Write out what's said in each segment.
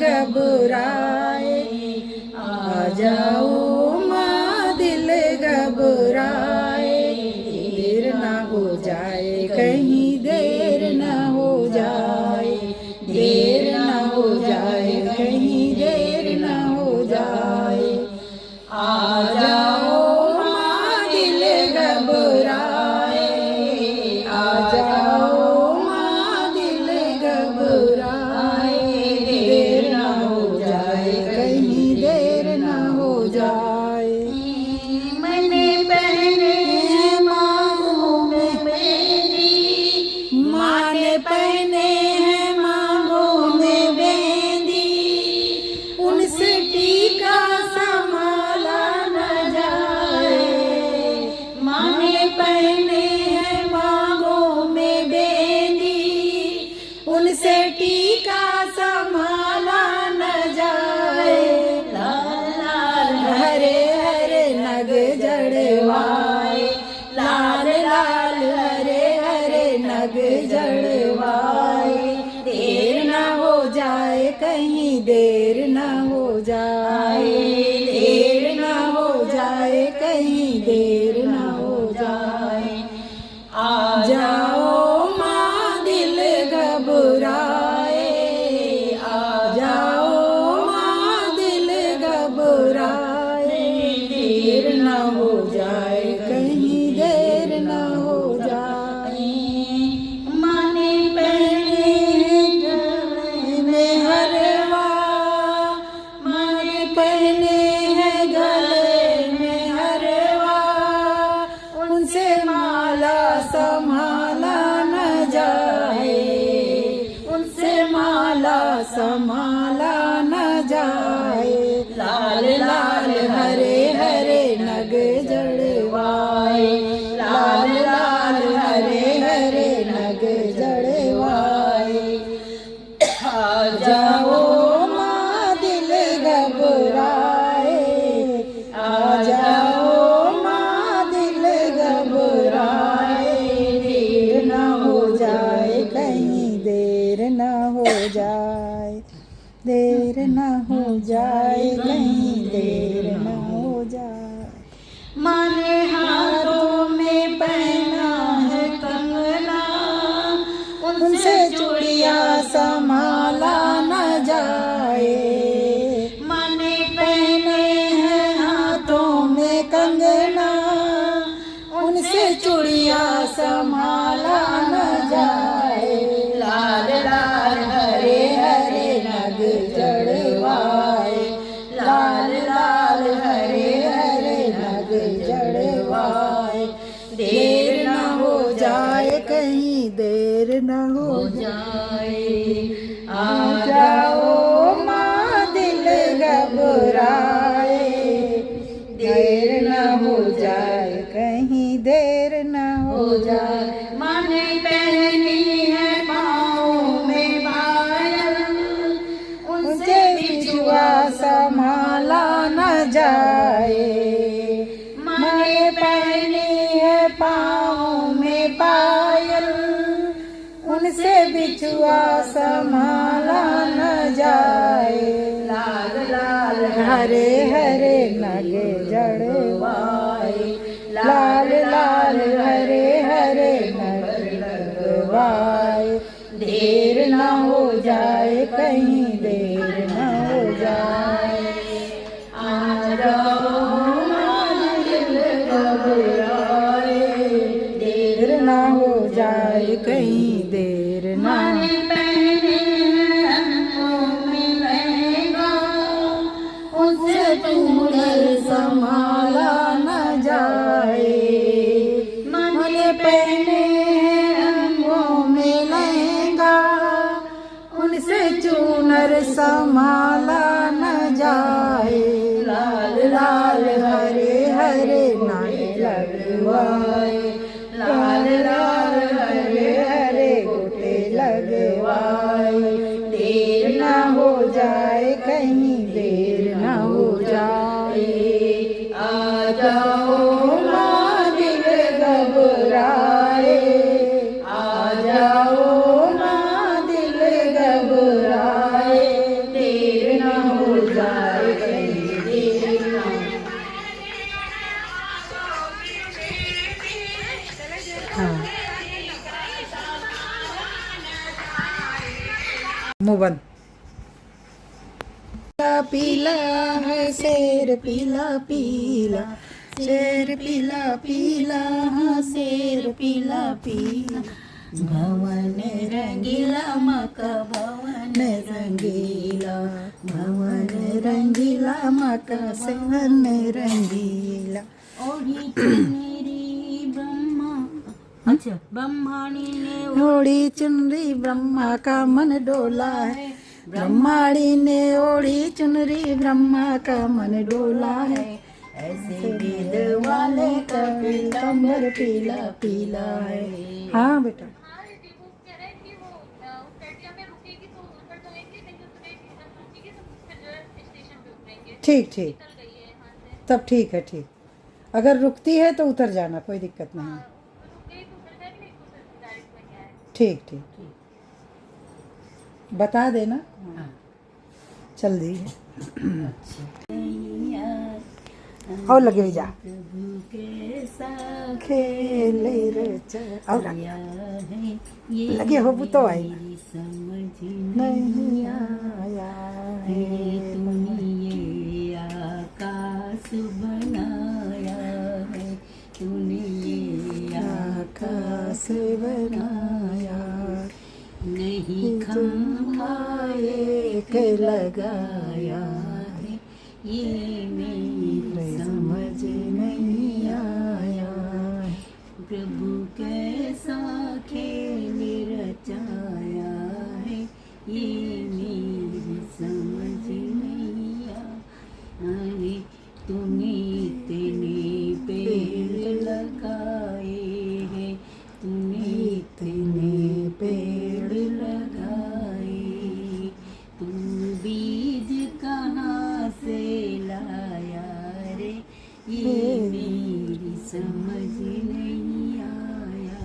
घबराए, आ जाओ माँ दिल घबराए। देर ना हो जाए कहीं देर ना हो जाए, देर ना हो जाए कहीं देर ना हो जाए। आ जाओ माँ दिल घबराए, आ जाओ माँ दिल घबराए। देर ना हो जाए कहीं देर ना हो जाए। मैंने पहने हैं मांगों में मेहंदी, माँ ने पहने हैं मांगों में मेहंदी, उनसे टीका संभाला न जाए। माँ ने पहने हैं मांगों में मेहंदी, उनसे टीका संभाला न जाए। लाल लाल हरे हरे नग जड़वाए, लाल लाल हरे हरे नग जड़वाए। देर ना हो जाए कहीं देर ना हो जाए, देर ना हो जाए कहीं देर ना हो जाए। आ जाओ माँ दिल घबराए, आ जाओ माँ दिल घबराए। देर ना हो जाए कहीं देर ना हो जाए। माँ ने पहने हैं गले में हरवा, माँ ने पहने हैं गले में हरवा, उनसे माला संभाला न जाए, उनसे माला संभाला न जाए। लाल लाल हरे हरे नग जड़वाए, लाल लाल हरे हरे नग जड़वाए। आ जाओ माँ दिल घबराए, आ जाओ माँ दिल घबराए। देर ना हो जाए कहीं देर ना हो जाए, देर ना हो जाए कहीं देर ना हो जाए। माँ ने हाथों में पहना है कंगना, उनसे चूड़िया संभाला न जाए। माँ ने पहने हैं हाथों में कंगना, उनसे चूड़िया संभाला न जाए। लाल लाल हरे हरे नग जड़वाए, लाल लाल हरे हरे नग जड़वाए। देर ना हो जाए कहीं देर ना हो जाए। आ जाओ माँ दिल घबराए। देर ना हो जाए कहीं देर ना हो जाए। माँ ने पहनी है पाँव में पायल, उनसे बिछुआ संभाला न जाए। माँ ने पहनी है पाँव में पायल, उनसे बिछुआ संभाला न जाए। लाल लाल हरे हरे नग जड़वाए, लाल लाल हरे हरे नग लगवाए। देर ना हो जाए कहीं देर ना हो जाए। आ जाओ माँ दिल घबराए, देर ना हो जाए कहीं देर ना। माँ ने पहने हैं अंगों में लहंगा, उनसे चूनर संभाला न जाए। माँ मन ने पहने हैं अंगों में लहंगा, उनसे चूनर संभाला न जाए। लाल लाल हरे हरे नाग लगवाए, लाल लाल हरे हरे गोटे लगवाए। देर ना हो जाए कहीं देर ना हो जाए। आ जाओ माँ दिल घबराए, आ जाओ माँ दिल घबराए। देर मुंह बंद। पीला पीला है शेर पीला पीला, शेर पीला पीला हाँ शेर पीला पीला, भवन रंगीला मका भवन रंगीला, भवन रंगीला मका सेवन रंगीला। ओढ़ी चुनरी ब्रह्मा, अच्छा ब्रह्माणी ने ओढ़ी चुनरी ब्रह्मा का मन डोला है, ब्रह्माणी ने ओढ़ी चुनरी ब्रह्मा का मन डोला है, ऐसे वेद वाले का पीतांबर पीला पीला है। हाँ बेटा ठीक ठीक, तब ठीक है ठीक, अगर रुकती है तो उतर जाना, कोई दिक्कत नहीं है। ठीक ठीक ठीक, बता देना। हाँ चल दी है। और लगे जा खेले और लगे हो तो आई नहीं आया है, तूने आकाश बनाया है, तूने आकाश बनाया, नहीं खंभा एक लगाया है, ये मेरी समझ नहीं आया, प्रभु कैसा खेल रचाया है, ये मेरी समझ नहीं आया। तूने इतने पेड़ लगाए हैं, तूने इतने पेड़ लगाए, तू बीज कहाँ से लाया रे, ये मेरी समझ नहीं आया।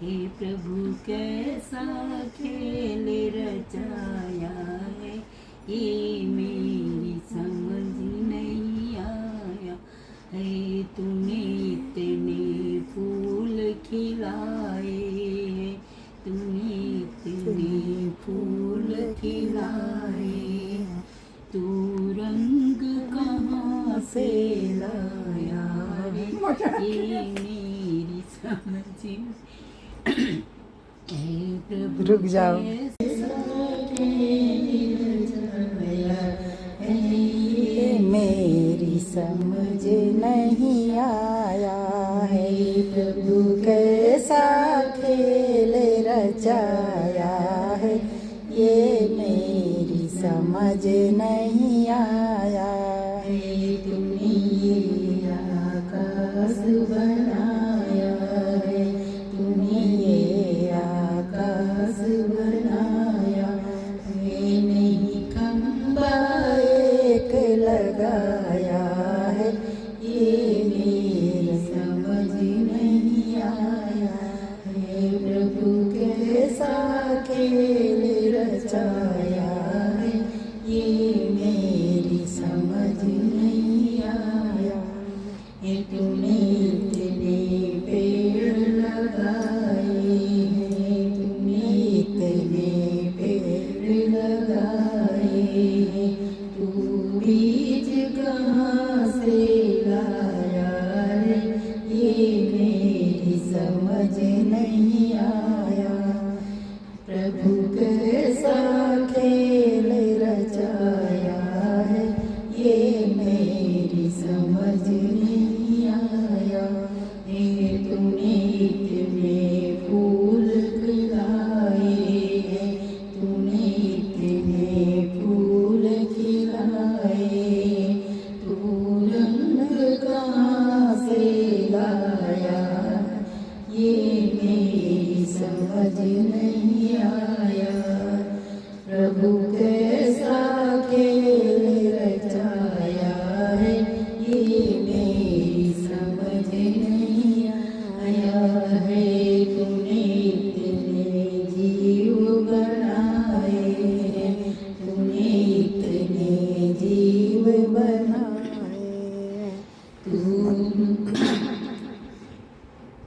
हे प्रभु कैसा खेल रचाया है, ये मेरी समझ नहीं आया। है तूने इतने फूल खिलाए हैं, तूने इतने फूल खिलाए, तू रंग कहाँ से लाया रे, ये मेरी समझ। रुक जाओ। मेरी समझ नहीं आया है, प्रभु कैसा खेल रचाया है, ये मेरी समझ नहीं आया है, तूने ये आकाश बनाया है, तूने ये आकाश बनाया है, नहीं खंबा एक लगाया है, ये मेरी समझ नहीं आया है, प्रभु कैसा खेल रचाया है, ये मेरी समझ नहीं आया है, तूने इतने पेड़ लगाए हैं, तूने इतने पेड़ लगाए हैं, तू बीज कहाँ से लाया रे, ये मेरी समझ नहीं आया, प्रभु कैसा खेल रचाया है, ये मेरी समझ नहीं आया, हे तूने इतने फूल खिलाए हैं, तूने इतने फूल खिलाए, तू रंग कहाँ से लाया, ये मेरी समझ नहीं आया, प्रभु कैसा खेल रचाया है, ये मेरी समझ नहीं आया है, तूने इतने जीव बनाए हैं, तूने इतने जीव बनाए, तू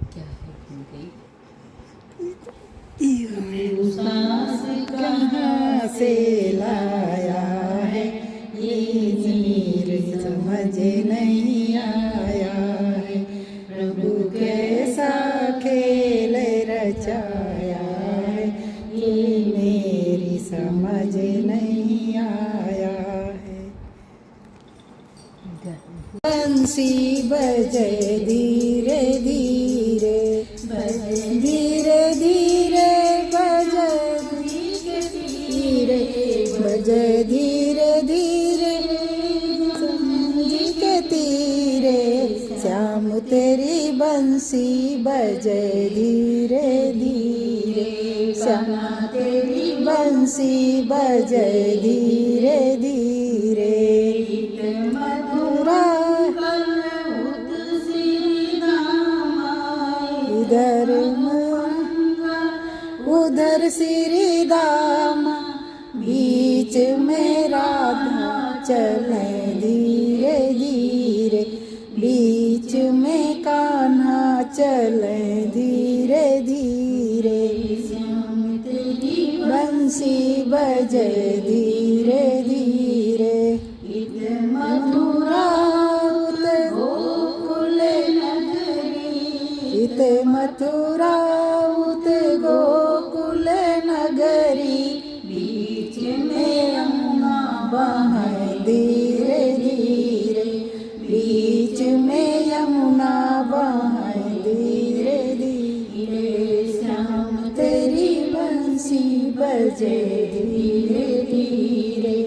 क्या है भूल गई। सांस कहाँ से लाया है, ये मीर समझ नहीं आया है। प्रभु कैसा खेल रचाया है, ये मेरी समझ नहीं आया है। बंसी बजे धीरे धीरे, धीरे धीरे बजे, धीरे बजे धीरे धीरे समुद्र के तीरे। श्याम तेरी बंसी बजे धीरे धीरे, श्याम तेरी बंसी बजे धीरे धीरे। मधुरा इधर उधर श्री दामा, बीच में राधा चले धीरे धीरे, बीच में कान्हा चले धीरे धीरे। श्याम तेरी बंसी बजे धीरे धीरे। मथुरा गोकुल नगरी, इत मथुरा उत गोकुल नगरी। बीच में यमुना बहे धीरे धीरे, बीच में यमुना बहे धीरे धीरे। श्याम तेरी बंसी बजे धीरे धीरे,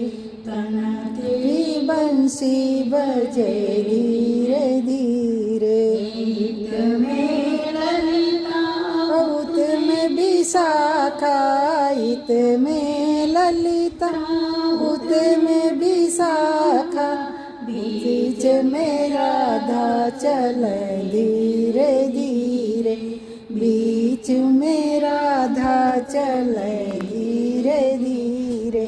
कान्हा तेरी बंसी बजे धीरे धीरे। इत में ललिता उत में विशाखा, इत में ललिता उत में विशाखा। बीच में राधा चले धीरे धीरे, बीच में राधा चले धीरे धीरे।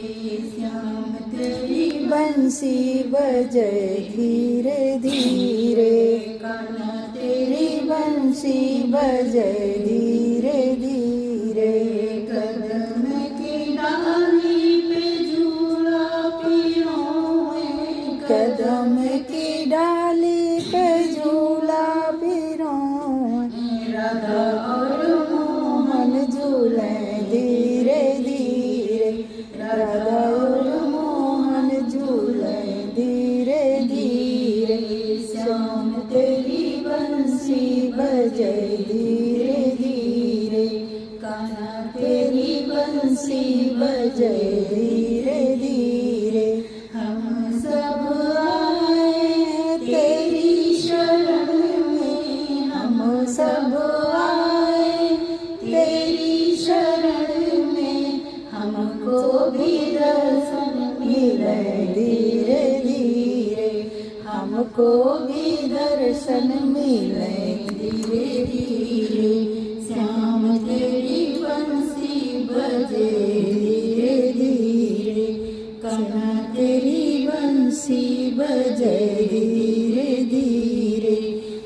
श्याम तेरी बंसी बजे धीरे धीरे, कान्हा तेरी बंसी बजे धीरे धीरे। कदम की डाली पे झूला पिरोए, कदम की डाली पे झूला पिरोए। राधा और मोहन झूले धीरे धीरे, राधा और मोहन झूले धीरे धीरे। श्याम तेरी बंसी बजे धीरे धीरे, कान्हा तेरी बंसी बजे धीरे धीरे। हम सब आए तेरी शरण में, हम सब आए तेरी शरण में। हमको भी दर्शन मिले धीरे धीरे, हमको भी दर्शन मिले धीरे धीरे। श्याम तेरी बंसी बजे धीरे धीरे, कान्हा तेरी बंसी बजे धीरे धीरे।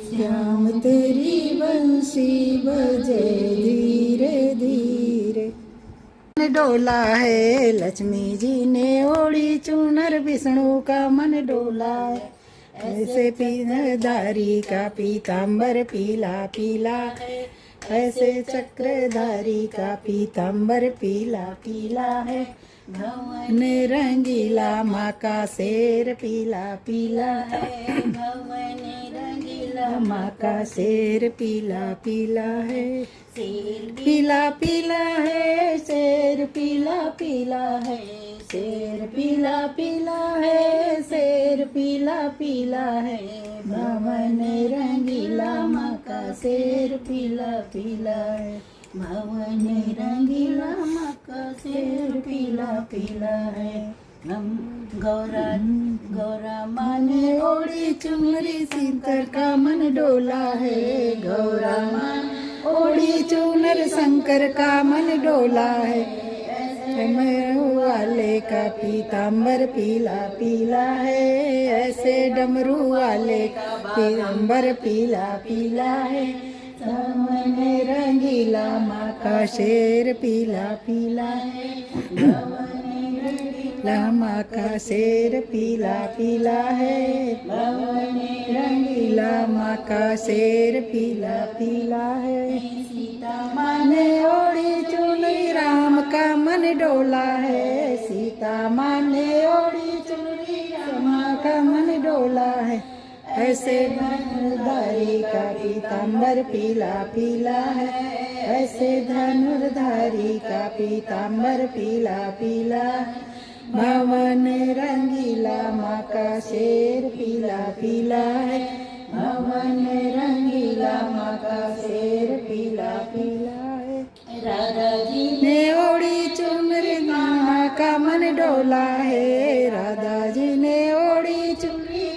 श्याम तेरी बंसी बजे धीरे धीरे। डोला है लक्ष्मी जी ने ओढ़ी चुनर, विष्णु का मन डोला है। ऐसे पीनधारी का पीताम्बर पीला पीला है, ऐसे चक्रधारी का पीताम्बर पीला पीला है। भवन रंगीला माँ का शेर पीला पीला है, भवन रंगीला माँ का शेर पीला पीला है। शेर पीला पीला है, शेर पीला पीला है, शेर पीला पीला है, शेर पीला पीला है। भवन रंगीला माँ का शेर पीला पीला है, भवन रंगीला माँ का शेर पीला पीला है। हम गौरा माँ ने ओढ़ी चुनरी, शंकर का मन डोला है। गौरा माँ ओढ़ी चुनर, शंकर का मन डोला है। डमरू वाले का पीताम्बर पीला पीला है, ऐसे डमरू वाले का पीताम्बर पीला पीला है। भवन रंगीला माँ का शेर पीला पीला है, भवन लामा का शेर पीला पीला है, रंगीला माँ का शेर पीला पीला है। सीता माने ओढ़ी चुनरी राम का मन डोला है, सीता माने ओढ़ी चुनरी राम का मन डोला है। ऐसे धनुर्धारी का पीताम्बर पीला पीला है, ऐसे धनुर्धारी का पीताम्बर पीला पीला। भवन रंगीला माँ का शेर पीला पीला है, भवन रंगीला माँ का शेर पीला पीला है। राधा जी ने ओढ़ी चुनरी माँ का मन डोला है, राधा जी ने ओढ़ी चुनरी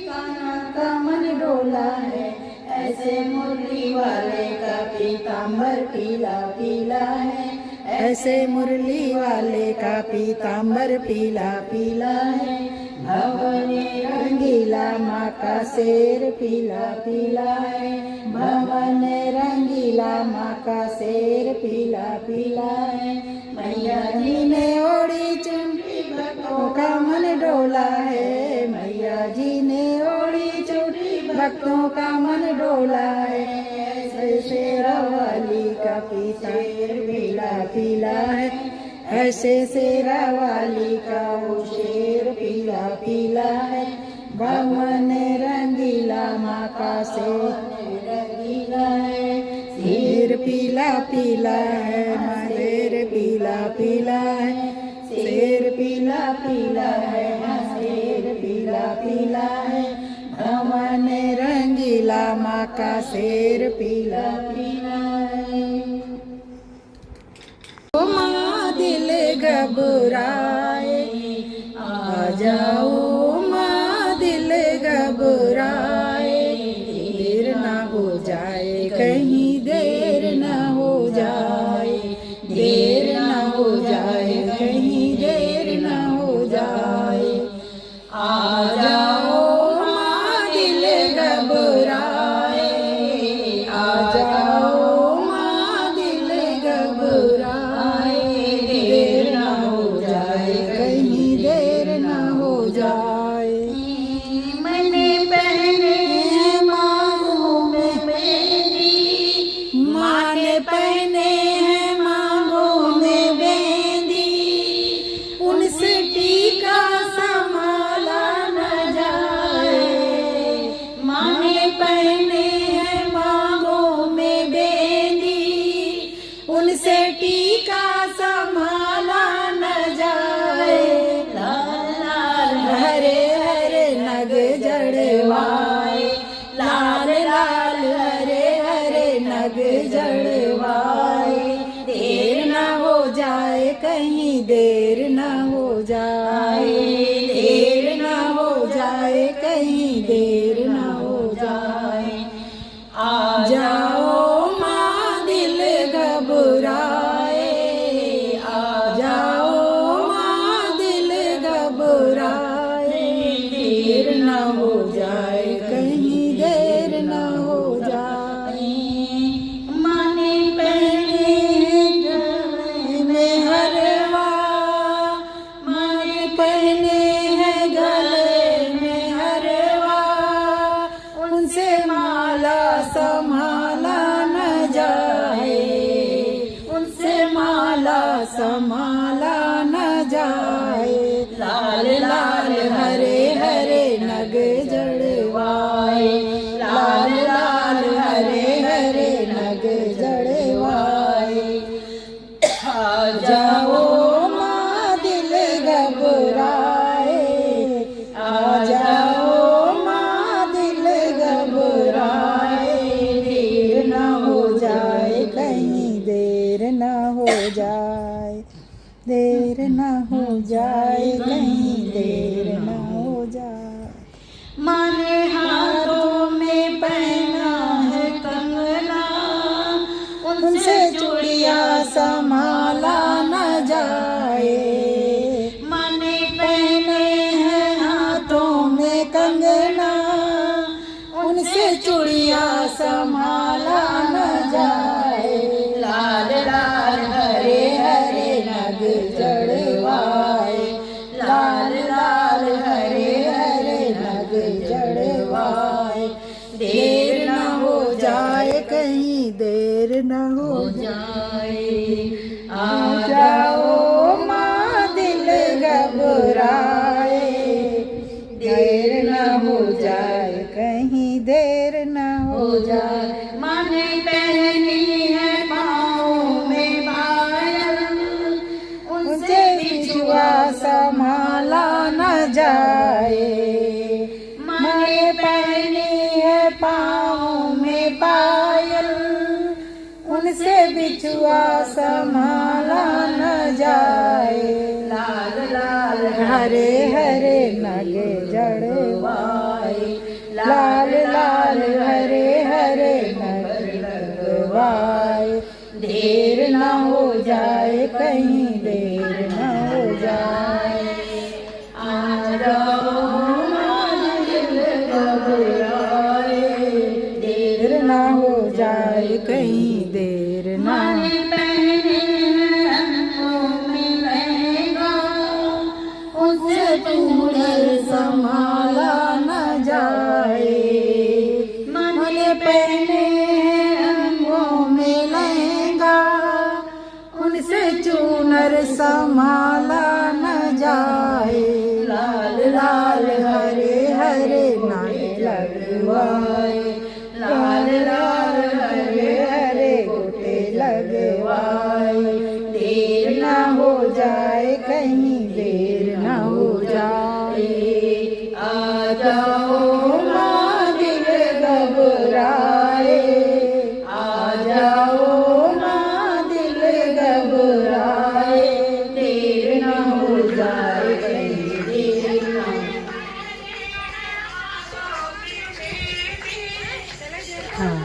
का मन डोला है। ऐसे मुरली वाले का पीताम्बर पीला पीला है, ऐसे मुरली वाले का पीताम्बर पीला पीला है। भवन रंगीला माँ का शेर पीला पीला है, भवन रंगीला माँ का शेर पीला पीला है। मैया जी ने ओढ़ी चुनरी भक्तों का मन डोला है, मैया जी ने ओढ़ी चुनरी भक्तों का मन डोला है। ऐसे शेरा वाली का पीताम्बर पीला पीला है, ऐसे शेरा वाली का वो शेर पीला पीला है। भवन रंगीला माँ का शेर रंगीला है, शेर पीला पीला है, शेर पीला पीला है, शेर पीला पीला है, शेर पीला पीला है। भवन रंगीला माँ का शेर पीला पीला है। ओ माँ दिल घबराए, आ जाओ माँ दिल घबराए, देर ना हो जाए कहीं देर ना हो जाए, देर ना हो जाए कहीं देर ना हो जाए। आ जाओ माँ दिल घबराए, आ जाओ माँ दिल घबराए, देर ना हो जाए कहीं देर ना हो जाए। मैंने पहने मांगों में मेहंदी, माँ ने पहने हैं मांगों में मेहंदी, उनसे टीका संभाला न जाए। माँ ने पहने हैं मांगों में मेहंदी, उनसे टीका संभाला न जाए। लाल लाल हरे हरे नग जड़वाए, लाल लाल हरे हरे नग जड़वाए, देर ना हो जाए कहीं देर ना हो जाए, देर ना हो जाए कहीं देर ना हो जाए। आ जाओ माँ दिल घबराए, आ जाओ माँ दिल घबराए, देर ना हो जाए कहीं देर ना हो जाए। माँ ने पहने गले में हरवा, माँ ने पहने हैं गले में हरवा, उनसे माला संभाला न जाए, उनसे माला संभाला न जाए। लाल लाल हरे हरे नग जड़वाए, लाल लाल हरे हरे नग जड़वाए। आ जाओ माँ दिल घबराए, आ जाओ माँ दिल घबराए, देर ना हो जाए कहीं देर ना हो जाए, देर ना हो जाए कहीं देर ना हो जाए। माँ ने हाथों में पहना है कंगना, उनसे चूड़िया संभाला न जाए। माँ ने पहने हैं हाथों में कंगना, उनसे चूड़िया संभाला न जाए। लाल लाल हरे हरे नग जड़वाए, लाल देर न हो जाए आ जाओ माँ दिल घबराए, देर न हो जाए कहीं देर न हो जाए। माँ ने पहनी है पाँव में पायल, उनसे बिछुआ संभाला न जाए। माँ ने पहनी है पाँव में पायल, उनसे बिछुआ संभाला न जाए। लाल लाल हरे हरे नगे जड़वाए, लाल लाल हरे हरे नगे लगवाए। देर न हो जाए कहीं देर न हो जाए। आ जाओ माँ दिल घबराए, देर न हो जाए कहीं देर न। माँ ने पहने हैं रंगों में लहंगा, उनसे चूनर संभाला न जाए। मैंने पहने रंगों में लहंगा, उनसे चूनर संभाला न जाए। लाल लाल हरे हरे नागे लगवाए, लाल लाल हरे हरे गोटे लगवाए। देर न हो जाए कहीं देर न हो जाए। आ जाओ माँ दिल घबराए, आ जाओ माँ दिल घबराए। देर न हो जाए कहीं देर न हो। हाँ